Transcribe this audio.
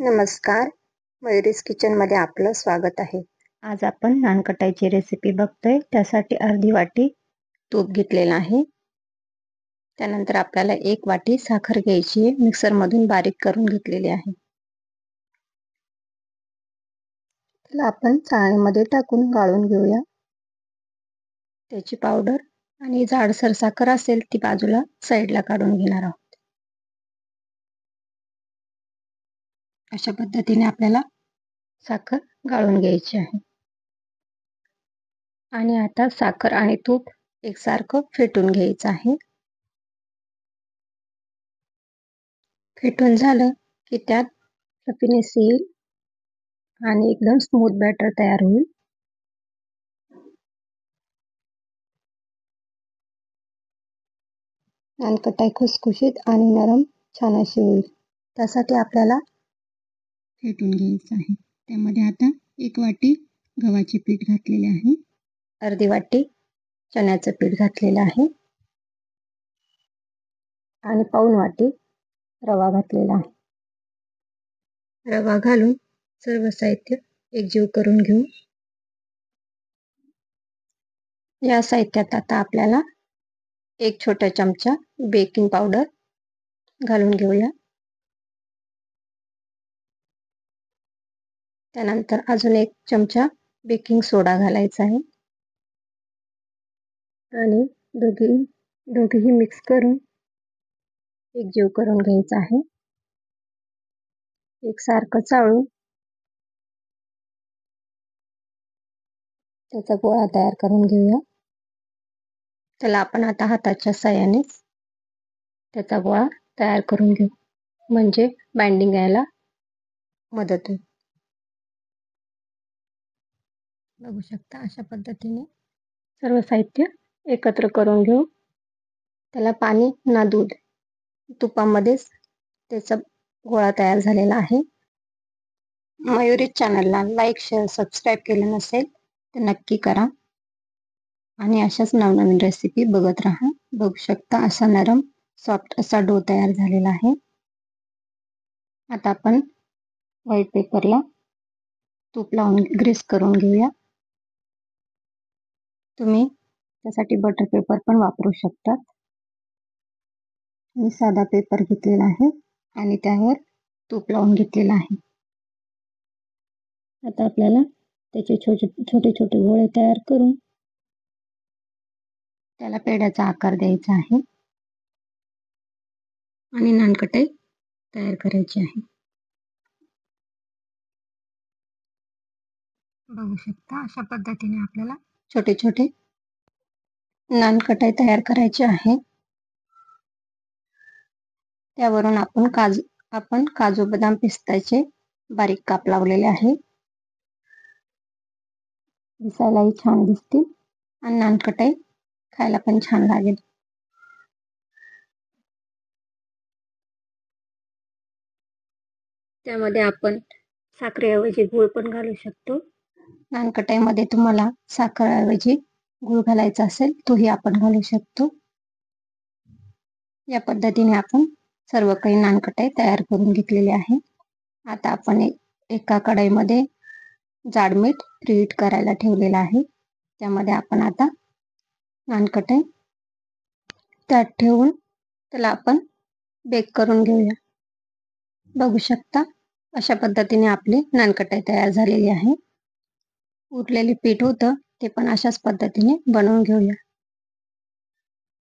नमस्कार, मयुरीज किचनमध्ये आपलं स्वागत आहे. आज आपण नानकटाईची रेसिपी बघतोय. त्यासाठी अर्धी वाटी तूप घेतलेलं आहे. त्यानंतर आपल्याला 1 वाटी साखर घ्यायची आहे, मिक्सरमधून बारीक करून घेतलेली आहे. त्याला आपण चाळणीमध्ये टाकून गाळून घेऊया. त्याची पावडर आणि जाडसर साखर असेल ती बाजूला साईडला काढून घेणार आहोत. अशा पद्धतीने आपल्याला साखर गाळून घ्यायची आहे. आणि आता साखर आणि तूप एकसारखं फेटून घ्यायचं आहे. फेटून झालं की त्यात चवीनुसार येईल आणि एकदम स्मूथ बॅटर तयार होईल. नानकटाई खुसखुशीत आणि नरम छान अशी होईल. त्यासाठी आपल्याला फेटून घ्यायचं आहे. त्यामध्ये आता 1 वाटी गव्हाचे पीठ घातलेले आहे, अर्धी वाटी चण्याचं पीठ घातलेलं आहे आणि पाऊण वाटी रवा घातलेला आहे. रवा घालून सर्व साहित्य एकजीव करून घेऊ. या साहित्यात आता आपल्याला 1 छोटा चमचा बेकिंग पावडर घालून घेऊया. त्यानंतर अजून 1 चमचा बेकिंग सोडा घालायचा आहे आणि दोघेही मिक्स करून एकजीव करून घ्यायचं आहे. एकसारखं चाळून त्याचा गोळा तयार करून घेऊया. त्याला आपण आता हाताच्या साहाय्याने त्याचा गोळा तयार करून घेऊ, म्हणजे बाइंडिंग यायला मदत होईल. बघू शकता अशा पद्धतीने सर्व साहित्य एकत्र करून घेऊ. त्याला पाणी ना दूध, तुपामध्येच त्याचा गोळा तयार झालेला आहे. मयुरी चॅनलला लाईक, शेअर, सबस्क्राईब केलं नसेल तर नक्की करा आणि अशाच नवनवीन रेसिपी बघत राहा. बघू शकता असा नरम सॉफ्ट असा डो तयार झालेला आहे. आता आपण व्हाईट पेपरला तूप लावून ग्रीस करून घेऊया. तुम्ही त्यासाठी बटर पेपर पण वापरू शकता. मी साधा पेपर घेतलेला आहे आणि त्यावर तूप लावून घेतलेला आहे. आता आपल्याला त्याचे छोटे छोटे गोळे तयार करून त्याला पेढ्याचा आकार द्यायचा आहे आणि नानकटाई तयार करायची आहे. बघू शकता अशा पद्धतीने आपल्याला छोटे छोटे नानकटाई तयार करायचे आहे. त्यावरून आपण काजू बदाम पिस्त्याचे बारीक काप लावलेले आहे. दिसायलाही छान दिसतील आणि नानकटाई खायला पण छान लागेल. त्यामध्ये आपण साखरेऐवजी गूळ पण घालू शकतो. नानकटाईमध्ये तुम्हाला साखरेऐवजी गूळ घालायचा असेल तोही आपण घालू शकतो. या पद्धतीने आपण सर्व काही नानकटाई तयार करून घेतलेले आहे. आता आपण एका कढईमध्ये जाड मीठ प्रीहीट करायला ठेवलेलं आहे. त्यामध्ये आपण आता नानकटाई त्यात ठेवून त्याला आपण बेक करून घेऊया. बघू शकता अशा पद्धतीने आपली नानकटाई तयार झालेली आहे. उरलेले पीठ होतं ते पण अशाच पद्धतीने बनवून घेऊया.